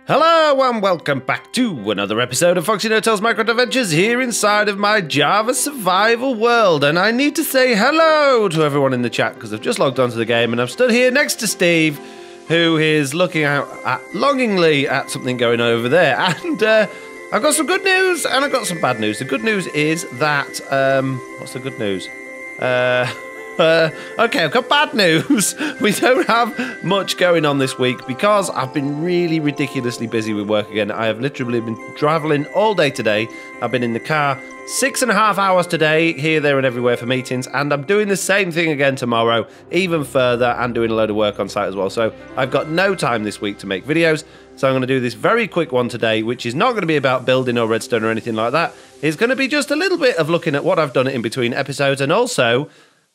Hello and welcome back to another episode of Foxy No-Tail's Minecraft Adventures here inside of my Java survival world. And I need to say hello to everyone in the chat because I've just logged onto the game and I've stood here next to Steve, who is looking out longingly at something going on over there. And I've got some good news and I've got some bad news. The good news is that, what's the good news? Okay, I've got bad news. We don't have much going on this week because I've been really ridiculously busy with work again. I have literally been traveling all day today. I've been in the car 6.5 hours today, here, there, and everywhere for meetings, and I'm doing the same thing again tomorrow, even further, and doing a load of work on site as well. So I've got no time this week to make videos. So I'm going to do this very quick one today, which is not going to be about building or redstone or anything like that. It's going to be just a little bit of looking at what I've done in between episodes, and also,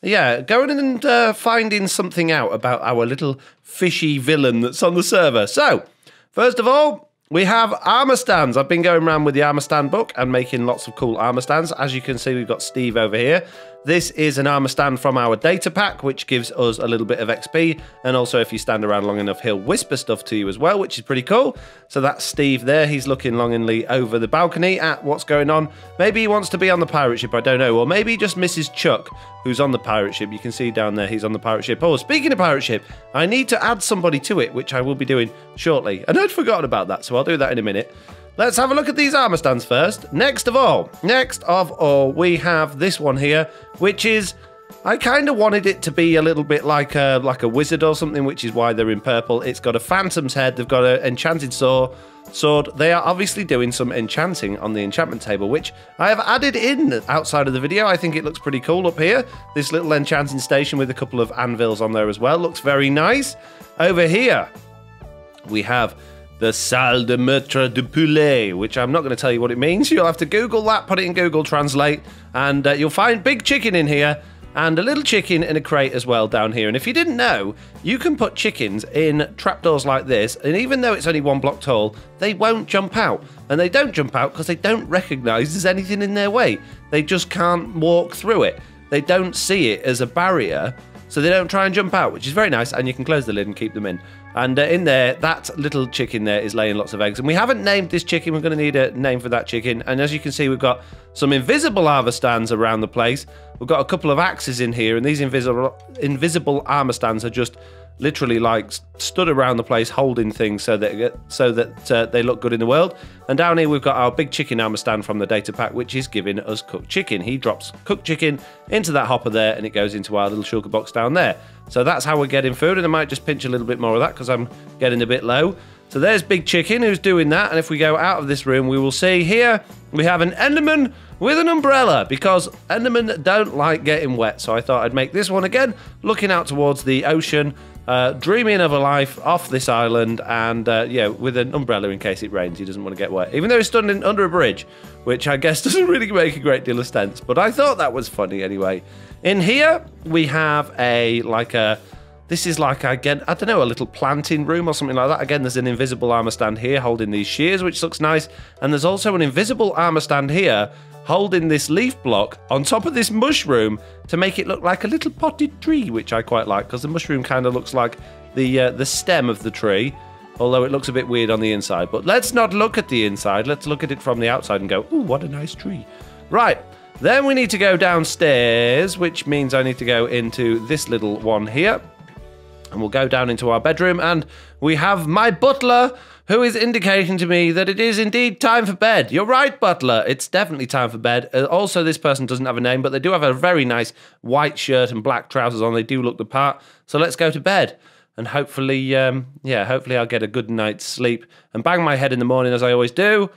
yeah, going and finding something out about our little fishy villain that's on the server. So, first of all, we have armor stands. I've been going around with the armor stand book and making lots of cool armor stands. As you can see, we've got Steve over here. This is an armor stand from our data pack, which gives us a little bit of XP. And also, if you stand around long enough, he'll whisper stuff to you as well, which is pretty cool. So that's Steve there. He's looking longingly over the balcony at what's going on. Maybe he wants to be on the pirate ship, I don't know. Or maybe he just misses Chuck, who's on the pirate ship. You can see down there, he's on the pirate ship. Oh, speaking of pirate ship, I need to add somebody to it, which I will be doing shortly. And I'd forgotten about that, so I'll do that in a minute. Let's have a look at these armor stands first. Next of all, we have this one here, which is, I kind of wanted it to be a little bit like a wizard or something, which is why they're in purple. It's got a phantom's head. They've got an enchanted sword. They are obviously doing some enchanting on the enchantment table, which I have added in outside of the video. I think it looks pretty cool up here. This little enchanting station with a couple of anvils on there as well. Looks very nice. Over here, we have the salle de maître de poulet, which I'm not going to tell you what it means. You'll have to Google that, put it in Google Translate, and you'll find big chicken in here, and a little chicken in a crate as well down here. And if you didn't know, you can put chickens in trapdoors like this, and even though it's only 1 block tall, they won't jump out. And they don't jump out because they don't recognise there's anything in their way. They just can't walk through it. They don't see it as a barrier, so they don't try and jump out, which is very nice, and you can close the lid and keep them in. And in there, that little chicken there is laying lots of eggs. And we haven't named this chicken. We're going to need a name for that chicken. And as you can see, we've got some invisible armor stands around the place. We've got a couple of axes in here. And these invisible armor stands are just literally like stood around the place holding things so that they look good in the world. And down here, we've got our big chicken armor stand from the data pack, which is giving us cooked chicken. He drops cooked chicken into that hopper there, and it goes into our little sugar box down there. So that's how we're getting food, and I might just pinch a little bit more of that because I'm getting a bit low. So there's Big Chicken who's doing that, and if we go out of this room, we will see here we have an Enderman with an umbrella because Endermen don't like getting wet. So I thought I'd make this one again, looking out towards the ocean, dreaming of a life off this island, and yeah, with an umbrella in case it rains. He doesn't want to get wet, even though he's stood under a bridge, which I guess doesn't really make a great deal of sense, but I thought that was funny anyway. In here, we have this is like, again, I don't know, a little planting room or something like that. Again, there's an invisible armor stand here holding these shears, which looks nice. And there's also an invisible armor stand here holding this leaf block on top of this mushroom to make it look like a little potted tree, which I quite like because the mushroom kind of looks like the stem of the tree, although it looks a bit weird on the inside. But let's not look at the inside. Let's look at it from the outside and go, ooh, what a nice tree. Right. Then we need to go downstairs, which means I need to go into this little one here. And we'll go down into our bedroom, and we have my butler, who is indicating to me that it is indeed time for bed. You're right, butler. It's definitely time for bed. Also, this person doesn't have a name, but they do have a very nice white shirt and black trousers on. They do look the part. So let's go to bed. And hopefully, yeah, hopefully I'll get a good night's sleep and bang my head in the morning as I always do.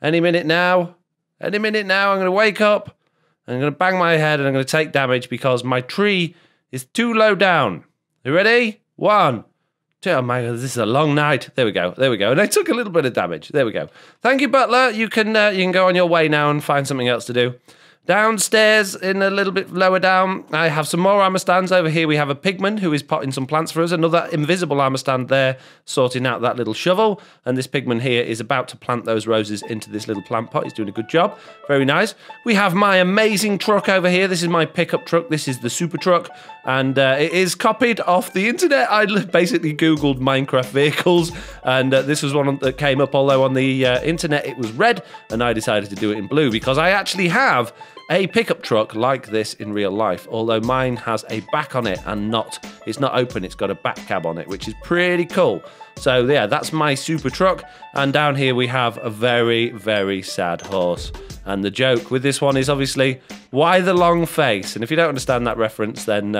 Any minute now. Any minute now, I'm going to wake up, and I'm going to bang my head, and I'm going to take damage because my tree is too low down. You ready? 1, 2. Oh my God, this is a long night. There we go. There we go. And I took a little bit of damage. There we go. Thank you, butler. You can go on your way now and find something else to do. Downstairs, in a little bit lower down, I have some more armor stands. Over here, we have a pigman who is potting some plants for us. Another invisible armor stand there, sorting out that little shovel. And this pigman here is about to plant those roses into this little plant pot. He's doing a good job. Very nice. We have my amazing truck over here. This is my pickup truck. This is the super truck. And it is copied off the internet. I basically Googled Minecraft vehicles. And this was one that came up, although on the internet it was red. And I decided to do it in blue because I actually have a pickup truck like this in real life, although mine has a back on it and it's not open, it's got a back cab on it, which is pretty cool. So yeah, that's my super truck. And down here we have a very, very sad horse. And the joke with this one is obviously, why the long face? And if you don't understand that reference, then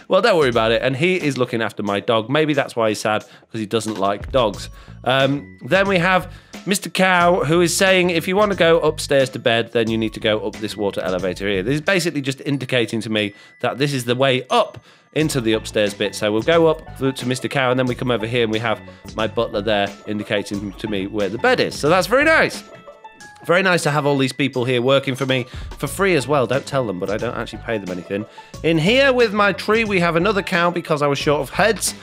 well, don't worry about it. And he is looking after my dog. Maybe that's why he's sad, because he doesn't like dogs. Then we have Mr. Cow, who is saying if you want to go upstairs to bed, then you need to go up this water elevator here. This is basically just indicating to me that this is the way up into the upstairs bit. So we'll go up to Mr. Cow, and then we come over here and we have my butler there indicating to me where the bed is. So that's very nice. Very nice to have all these people here working for me for free as well. Don't tell them, but I don't actually pay them anything. In here with my tree, we have another cow because I was short of heads,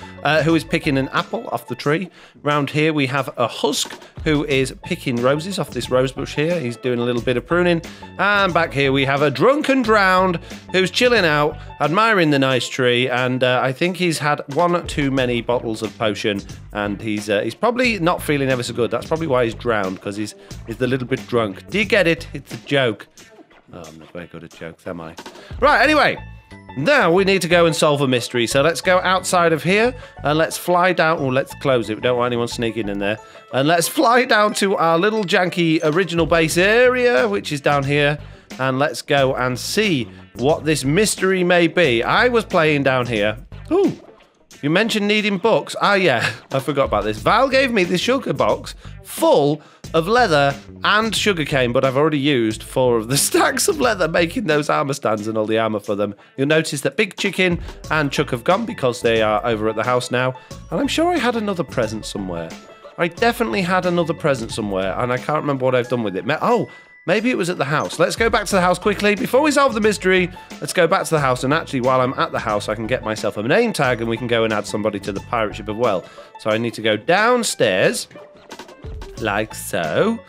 who is picking an apple off the tree. Round here, we have a husk who is picking roses off this rose bush here. He's doing a little bit of pruning. And back here, we have a drunken drowned who's chilling out, admiring the nice tree. And I think he's had one too many bottles of potion, and he's probably not feeling ever so good. That's probably why he's drowned, because he's a little bit drunk. Do you get it? It's a joke. Oh, I'm not very good at jokes, am I? Right, anyway. Now we need to go and solve a mystery. So let's go outside of here and let's fly down. Oh, let's close it. We don't want anyone sneaking in there. And let's fly down to our little janky original base area, which is down here. And let's go and see what this mystery may be. I was playing down here. Ooh, you mentioned needing books. Ah, yeah, I forgot about this. Val gave me this sugar box full of leather and sugarcane, but I've already used 4 of the stacks of leather making those armor stands and all the armor for them. You'll notice that Big Chicken and Chuck have gone because they are over at the house now. And I'm sure I had another present somewhere. I definitely had another present somewhere, and I can't remember what I've done with it. Oh, maybe it was at the house. Let's go back to the house quickly. Before we solve the mystery, let's go back to the house. And actually, while I'm at the house, I can get myself a name tag and we can go and add somebody to the pirate ship as well. So I need to go downstairs, like so.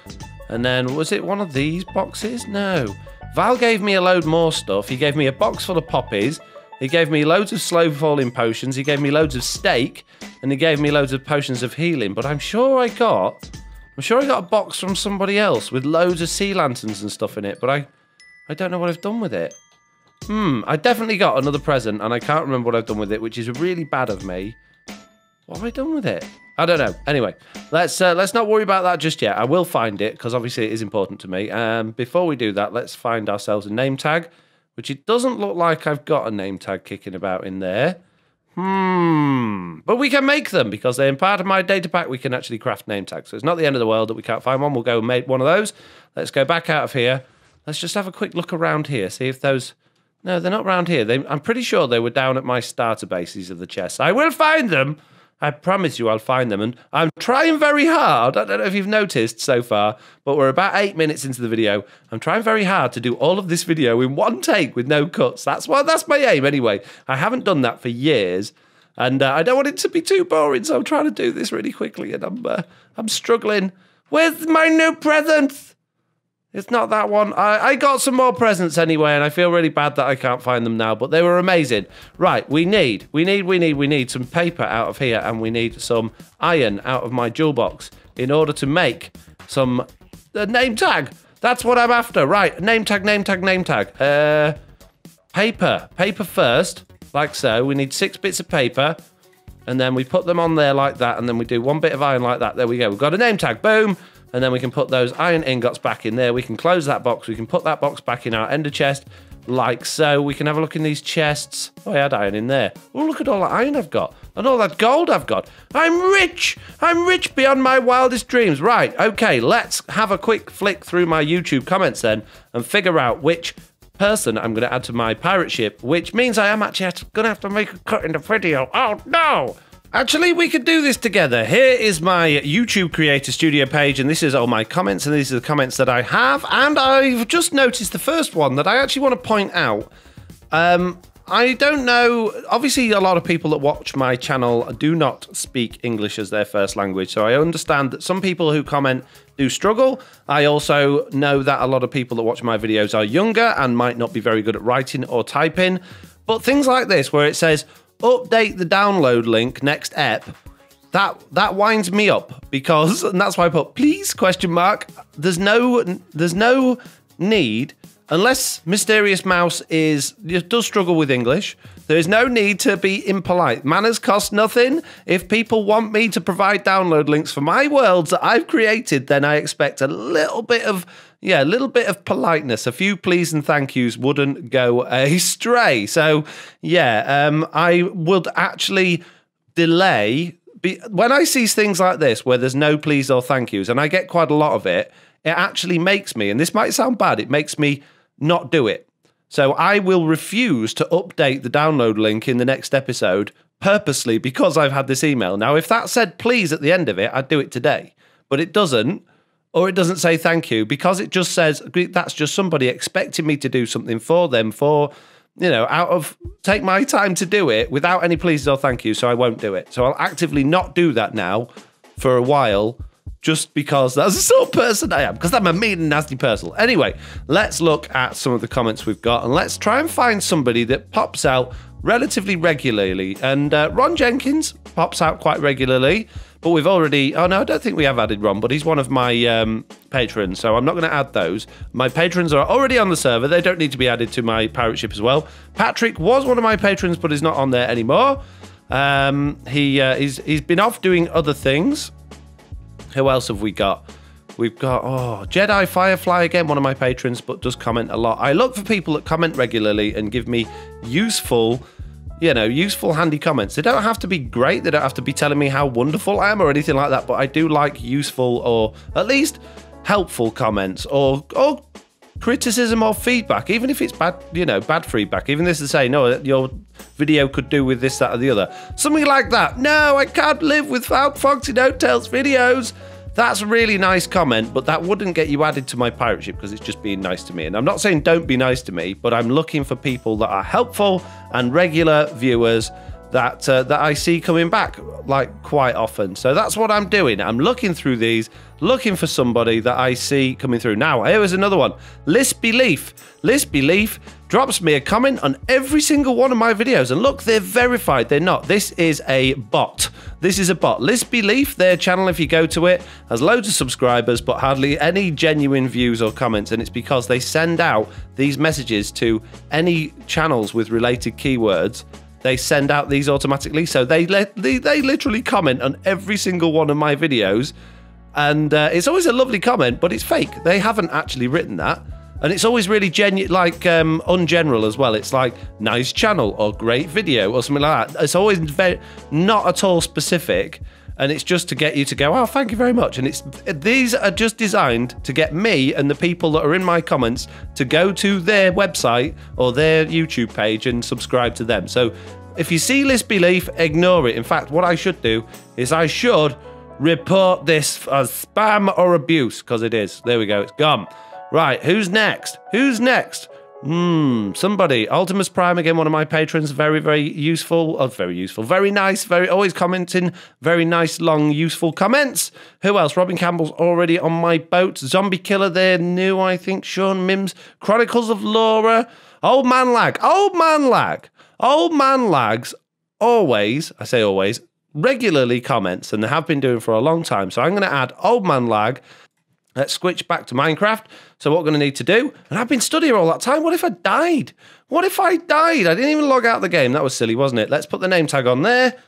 And then, was it one of these boxes? No. Val gave me a load more stuff. He gave me a box full of poppies. He gave me loads of slow falling potions. He gave me loads of steak. And he gave me loads of potions of healing. But I'm sure I got a box from somebody else with loads of sea lanterns and stuff in it. But I don't know what I've done with it. I definitely got another present. And I can't remember what I've done with it, which is really bad of me. What have I done with it? I don't know. Anyway, let's not worry about that just yet. I will find it, because obviously it is important to me. Before we do that, let's find ourselves a name tag, which it doesn't look like I've got a name tag kicking about in there. But we can make them, because they're in part of my data pack. We can actually craft name tags. So it's not the end of the world that we can't find one. We'll go and make one of those. Let's go back out of here. Let's just have a quick look around here. See if those... No, they're not around here. I'm pretty sure they were down at my starter bases of the chests. I will find them. I promise you I'll find them, and I'm trying very hard. I don't know if you've noticed so far, but we're about 8 minutes into the video. I'm trying very hard to do all of this video in one take with no cuts. That's my aim anyway. I haven't done that for years, and I don't want it to be too boring, so I'm trying to do this really quickly, and I'm struggling. Where's my new present? It's not that one. I got some more presents anyway, and I feel really bad that I can't find them now, but they were amazing. Right, we need some paper out of here, and we need some iron out of my jewel box in order to make some name tag. That's what I'm after. Right, name tag. Paper first, like so. We need 6 bits of paper, and then we put them on there like that, and then we do 1 bit of iron like that. There we go. We've got a name tag. Boom. And then we can put those iron ingots back in there. We can close that box. We can put that box back in our ender chest, like so. We can have a look in these chests. Oh, I had iron in there. Oh, look at all that iron I've got. And all that gold I've got. I'm rich. I'm rich beyond my wildest dreams. Right, okay, let's have a quick flick through my YouTube comments then and figure out which person I'm going to add to my pirate ship, which means I am actually going to have to make a cut in the video. Oh, no. Actually, we could do this together. Here is my YouTube Creator Studio page, and this is all my comments, and these are the comments that I have. And I've just noticed the first one that I actually want to point out. I don't know, obviously a lot of people that watch my channel do not speak English as their first language, so I understand that some people who comment do struggle. I also know that a lot of people that watch my videos are younger and might not be very good at writing or typing. But things like this, where it says, update the download link next ep, that winds me up, because, and that's why I put please question mark. There's no need, unless Mysterious Mouse does struggle with English. There is no need to be impolite. Manners cost nothing. If people want me to provide download links for my worlds that I've created, then I expect a little bit of politeness. A few please and thank yous wouldn't go astray. So, yeah, I would actually delay. When I see things like this, where there's no please or thank yous, and I get quite a lot of it, it actually makes me, and this might sound bad, it makes me not do it. So I will refuse to update the download link in the next episode purposely because I've had this email. Now, if that said please at the end of it, I'd do it today. But it doesn't. Or it doesn't say thank you, because it just says that's just somebody expecting me to do something for them, take my time to do it without any pleases or thank you, so I won't do it. So I'll actively not do that now for a while, just because that's the sort of person I am, because I'm a mean and nasty person. Anyway, let's look at some of the comments we've got, and let's try and find somebody that pops out relatively regularly. And Ron Jenkins pops out quite regularly. But we've already... Oh, no, I don't think we have added Ron, but he's one of my patrons, so I'm not going to add those. My patrons are already on the server. They don't need to be added to my pirate ship as well. Patrick was one of my patrons, but he's not on there anymore. He's been off doing other things. Who else have we got? We've got... Oh, Jedi Firefly, again, one of my patrons, but does comment a lot. I look for people that comment regularly and give me useful... useful, handy comments. They don't have to be great. They don't have to be telling me how wonderful I am or anything like that, but I do like useful or at least helpful comments or criticism or feedback, even if it's bad, bad feedback. Even this to say, no, your video could do with this, that, or the other. Something like that. No, I can't live without Foxy No-Tail's videos. That's a really nice comment, but that wouldn't get you added to my pirate ship because it's just being nice to me. And I'm not saying don't be nice to me, but I'm looking for people that are helpful and regular viewers that I see coming back like quite often. So that's what I'm doing. I'm looking through these, looking for somebody that I see coming through. Now, here is another one. Lispy Leaf. Lispy Leaf drops me a comment on every single one of my videos. And look, they're verified. They're not. This is a bot. This is a bot. Lispy Leaf, their channel, if you go to it, has loads of subscribers, but hardly any genuine views or comments. And it's because they send out these messages to any channels with related keywords. They send out these automatically. So they literally comment on every single one of my videos. And it's always a lovely comment, but it's fake. They haven't actually written that. And it's always really ungeneral as well. It's like, nice channel or great video or something like that. It's always not at all specific. And it's just to get you to go, oh, thank you very much. And these are just designed to get me and the people that are in my comments to go to their website or their YouTube page and subscribe to them. So if you see Lispy Leaf, ignore it. In fact, what I should do is I should report this as spam or abuse, because it is. There we go. It's gone. Right, who's next? Who's next? Somebody. Ultimus Prime, again, one of my patrons. Very, very useful. Oh, very useful. Very nice. Always commenting. Very nice, long, useful comments. Who else? Robin Campbell's already on my boat. Zombie Killer, they're new, I think. Sean Mims. Chronicles of Laura. Old Man Lag. Old Man Lag. Old Man Lags always, I say always, regularly comments, and they have been doing for a long time. So I'm going to add Old Man Lag. Let's switch back to Minecraft. So what we're going to need to do, and I've been studying all that time. What if I died? What if I died? I didn't even log out of the game. That was silly, wasn't it? Let's put the name tag on there. And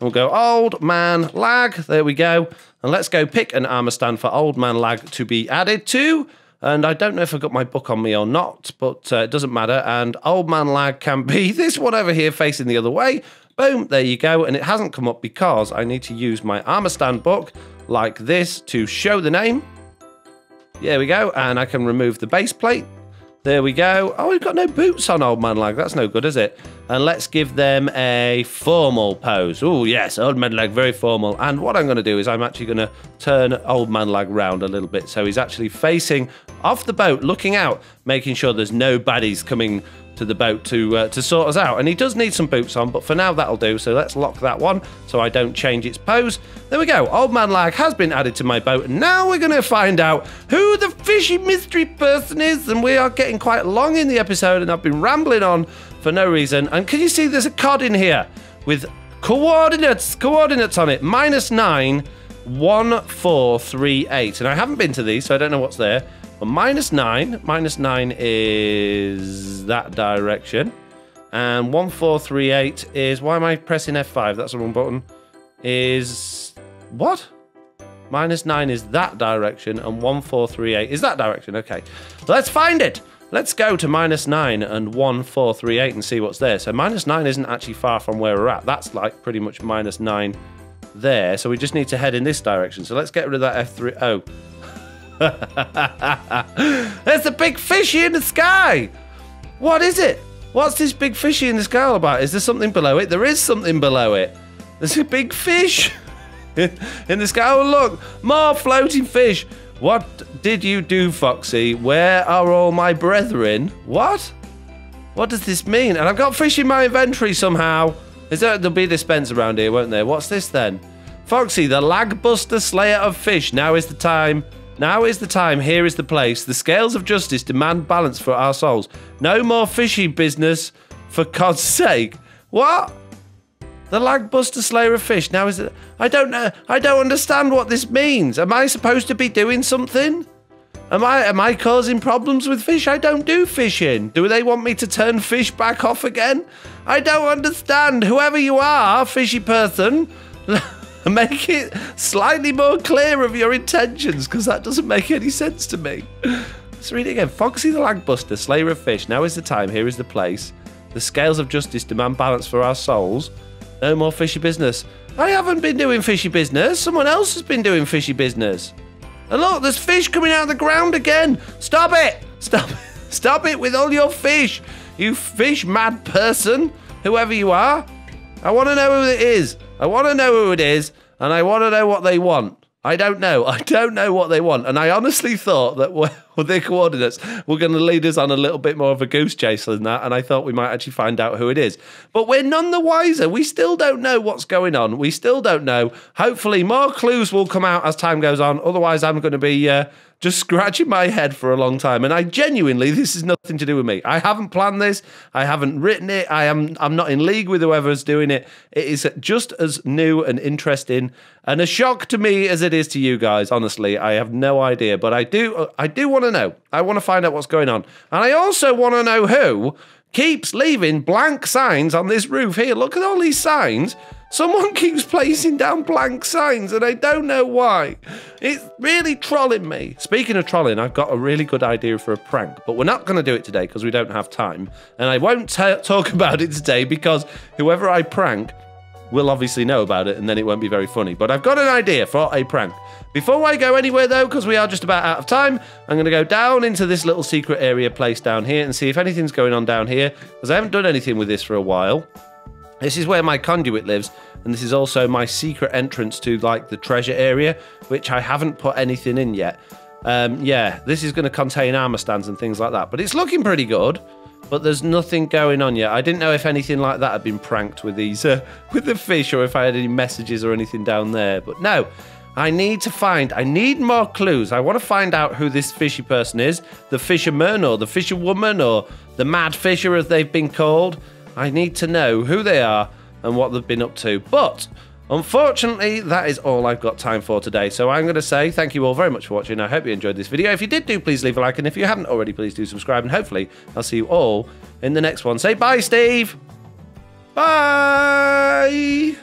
we'll go Old Man Lag. There we go. And let's go pick an armor stand for Old Man Lag to be added to. And I don't know if I've got my book on me or not, but it doesn't matter. And Old Man Lag can be this one over here facing the other way. Boom, there you go. And it hasn't come up because I need to use my armor stand book like this to show the name. There we go. And I can remove the base plate. There we go. Oh, we've got no boots on, Old Man Lag. That's no good, is it? And let's give them a formal pose. Oh, yes, Old Man Lag, very formal. And what I'm going to do is I'm actually going to turn Old Man Lag round a little bit. So he's actually facing off the boat, looking out, making sure there's no baddies coming to the boat to sort us out. And he does need some boots on, but for now that'll do. So let's lock that one so I don't change its pose. There we go. Old Man Lag has been added to my boat, and now we're going to find out who the fishy mystery person is. And we are getting quite long in the episode, and I've been rambling on for no reason. And can you see there's a cod in here with coordinates on it? -9, 1, 4, 3, 8. And I haven't been to these, so I don't know what's there. But -9 is that direction, and 1, 4, 3, 8 is, why am I pressing F5? That's the wrong button. Is what? -9 is that direction, and 1, 4, 3, 8 is that direction. Okay, let's find it. Let's go to -9 and 1, 4, 3, 8 and see what's there. So -9 isn't actually far from where we're at. That's like pretty much -9 there. So we just need to head in this direction. So let's get rid of that F3. Oh. There's a big fishy in the sky. What is it? What's this big fishy in the sky all about? Is there something below it? There is something below it. There's a big fish in the sky. Oh, look, more floating fish. What did you do, Foxy? Where are all my brethren? What? What does this mean? And I've got fish in my inventory somehow. There'll be a dispenser around here, won't there? What's this then? Foxy, the lag buster slayer of fish. Now is the time. Now is the time, here is the place. The scales of justice demand balance for our souls. No more fishy business, for God's sake. What? The lag buster slayer of fish. Now is it? I don't know. I don't understand what this means. Am I supposed to be doing something? Am I causing problems with fish? I don't do fishing. Do they want me to turn fish back off again? I don't understand. Whoever you are, fishy person, make it slightly more clear of your intentions, because that doesn't make any sense to me. Let's read it again. Foxy the Lagbuster, slayer of fish. Now is the time, here is the place. The scales of justice demand balance for our souls. No more fishy business. I haven't been doing fishy business. Someone else has been doing fishy business. And look, there's fish coming out of the ground again. Stop it. Stop it with all your fish. You fish mad person, whoever you are. I want to know who it is. I want to know who it is, and I want to know what they want. I don't know. I don't know what they want. And I honestly thought that with their coordinates were going to lead us on a little bit more of a goose chase than that, and I thought we might actually find out who it is. But we're none the wiser. We still don't know what's going on. We still don't know. Hopefully more clues will come out as time goes on. Otherwise, I'm going to be just scratching my head for a long time. And I genuinely, this is nothing to do with me. I haven't planned this. I haven't written it. I'm not in league with whoever's doing it. It is just as new and interesting and a shock to me as it is to you guys. Honestly, I have no idea, but I do want to know. I want to find out what's going on. And I also want to know who keeps leaving blank signs on this roof here. Look at all these signs. Someone keeps placing down blank signs, and I don't know why. It's really trolling me. Speaking of trolling, I've got a really good idea for a prank, but we're not going to do it today because we don't have time. And I won't talk about it today because whoever I prank will obviously know about it, and then it won't be very funny. But I've got an idea for a prank. Before I go anywhere, though, because we are just about out of time, I'm going to go down into this little secret area place down here and see if anything's going on down here, because I haven't done anything with this for a while. This is where my conduit lives, and this is also my secret entrance to, like, the treasure area, which I haven't put anything in yet. Yeah, this is going to contain armor stands and things like that, but it's looking pretty good, but there's nothing going on yet. I didn't know if anything like that had been pranked with these, with the fish, or if I had any messages or anything down there, but no. I need more clues. I want to find out who this fishy person is, the fisherman or the fisherwoman or the mad fisher as they've been called. I need to know who they are and what they've been up to. But unfortunately, that is all I've got time for today. So I'm going to say thank you all very much for watching. I hope you enjoyed this video. If you did, please leave a like. And if you haven't already, please do subscribe. And hopefully, I'll see you all in the next one. Say bye, Steve. Bye.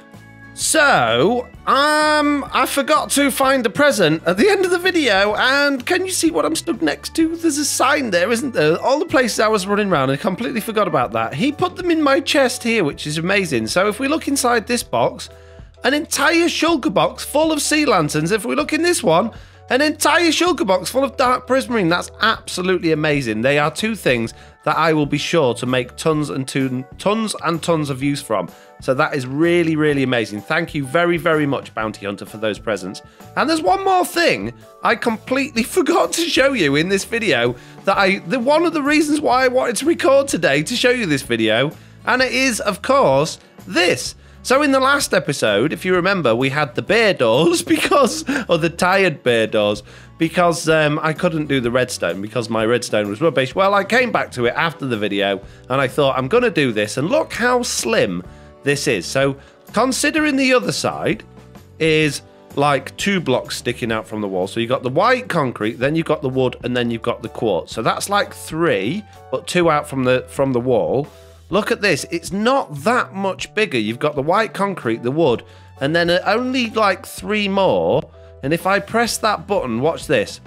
So, I forgot to find the present at the end of the video, and can you see what I'm stood next to? There's a sign there, isn't there? All the places I was running around, I completely forgot about that. He put them in my chest here, which is amazing. So if we look inside this box, an entire shulker box full of sea lanterns. If we look in this one, an entire shulker box full of dark prismarine. That's absolutely amazing. They are two things that I will be sure to make tons and tons of use from. So that is really, really amazing. Thank you very, very much, Bounty Hunter, for those presents. And there's one more thing I completely forgot to show you in this video one of the reasons why I wanted to record today to show you this video, and it is, of course, this. So in the last episode, if you remember, we had the bear doors or the tired bear doors, because I couldn't do the redstone because my redstone was rubbish. Well, I came back to it after the video and I thought, I'm going to do this, and look how slim this is. So considering the other side is like 2 blocks sticking out from the wall. So you've got the white concrete, then you've got the wood, and then you've got the quartz. So that's like 3, but 2 out from the wall. Look at this. It's not that much bigger. You've got the white concrete, the wood, and then only like 3 more. And if I press that button, watch this.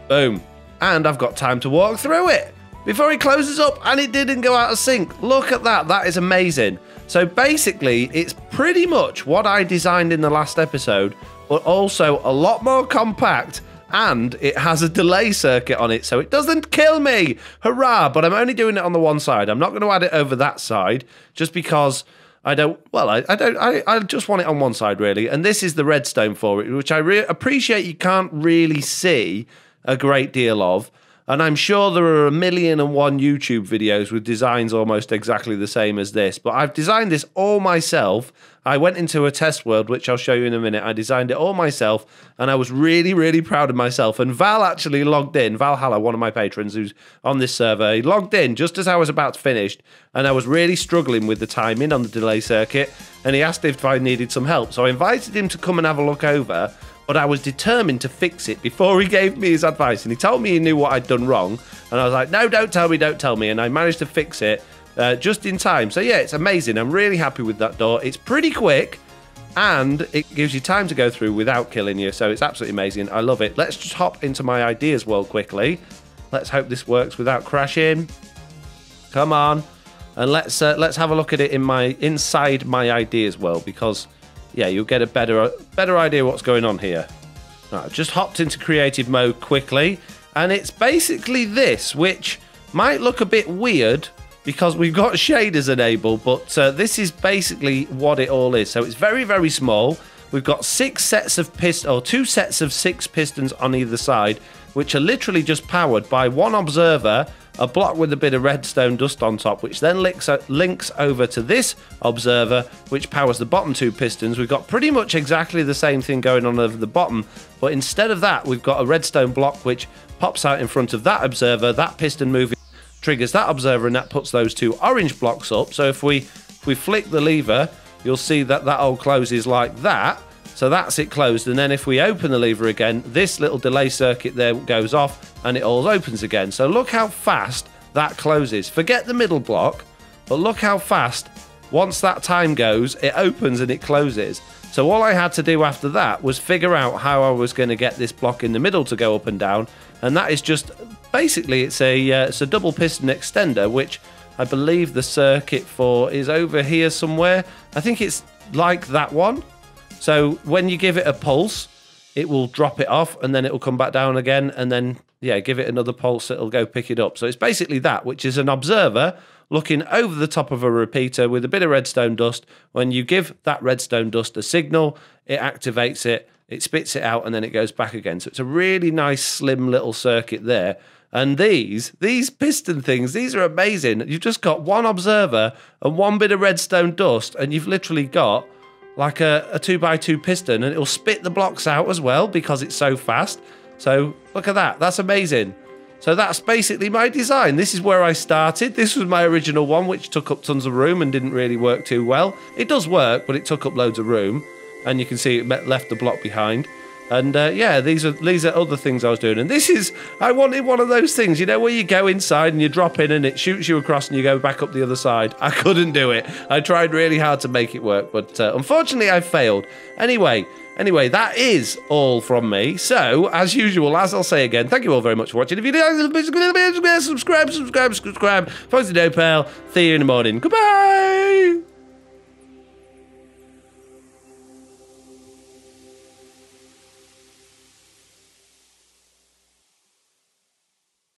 Boom. And I've got time to walk through it before it closes up, and it didn't go out of sync. Look at that. That is amazing. So basically, it's pretty much what I designed in the last episode, but also a lot more compact. And it has a delay circuit on it, so it doesn't kill me. Hurrah! But I'm only doing it on the one side. I'm not going to add it over that side, just because I don't. Well, I just want it on one side, really. And this is the redstone for it, which I appreciate you can't really see a great deal of. And I'm sure there are 1,000,001 YouTube videos with designs almost exactly the same as this. But I've designed this all myself. I went into a test world, which I'll show you in a minute. I designed it all myself, and I was really, really proud of myself. And Val actually logged in. Valhalla, one of my patrons who's on this server, he logged in just as I was about to finish, and I was really struggling with the timing on the delay circuit, and he asked if I needed some help. So I invited him to come and have a look over, but I was determined to fix it before he gave me his advice. And he told me he knew what I'd done wrong, and I was like, no, don't tell me. And I managed to fix it just in time. So yeah, it's amazing. I'm really happy with that door. It's pretty quick, and it gives you time to go through without killing you. So it's absolutely amazing. I love it. Let's just hop into my ideas world quickly. Let's hope this works without crashing. Come on. And let's have a look at it inside my ideas world, because yeah, you'll get a better idea what's going on here. Right, I've just hopped into creative mode quickly, and it's basically this, which might look a bit weird because we've got shaders enabled, but this is basically what it all is. So it's very, very small. We've got 2 sets of 6 pistons on either side, which are literally just powered by one observer, a block with a bit of redstone dust on top, which then links over to this observer, which powers the bottom 2 pistons. We've got pretty much exactly the same thing going on over the bottom, but instead of that, we've got a redstone block which pops out in front of that observer. That piston moving triggers that observer, and that puts those 2 orange blocks up. So if we flick the lever, you'll see that all closes like that. So that's it closed, and then if we open the lever again, this little delay circuit there goes off and it all opens again. So look how fast that closes. Forget the middle block, but look how fast, once that time goes, it opens and it closes. So all I had to do after that was figure out how I was going to get this block in the middle to go up and down, and that is just, basically it's a double piston extender, which I believe the circuit for is over here somewhere. I think it's like that one. So when you give it a pulse, it will drop it off, and then it will come back down again, and then, yeah, give it another pulse, it'll go pick it up. So it's basically that, which is an observer looking over the top of a repeater with a bit of redstone dust. When you give that redstone dust a signal, it activates it, it spits it out, and then it goes back again. So it's a really nice, slim little circuit there. And these piston things, these are amazing. You've just got one observer and one bit of redstone dust, and you've literally got like a 2x2 piston, and it'll spit the blocks out as well because it's so fast. So look at that. That's amazing. So that's basically my design. This is where I started. This was my original one, which took up tons of room and didn't really work too well. It does work, but it took up loads of room, and you can see it left the block behind. And yeah, these are other things I was doing. And this is, I wanted one of those things, you know, where you go inside and you drop in and it shoots you across and you go back up the other side. I couldn't do it. I tried really hard to make it work, but unfortunately I failed. Anyway, that is all from me. So, as usual, as I'll say again, thank you all very much for watching. If you like, subscribe. FoxyNoTail. See you in the morning. Goodbye.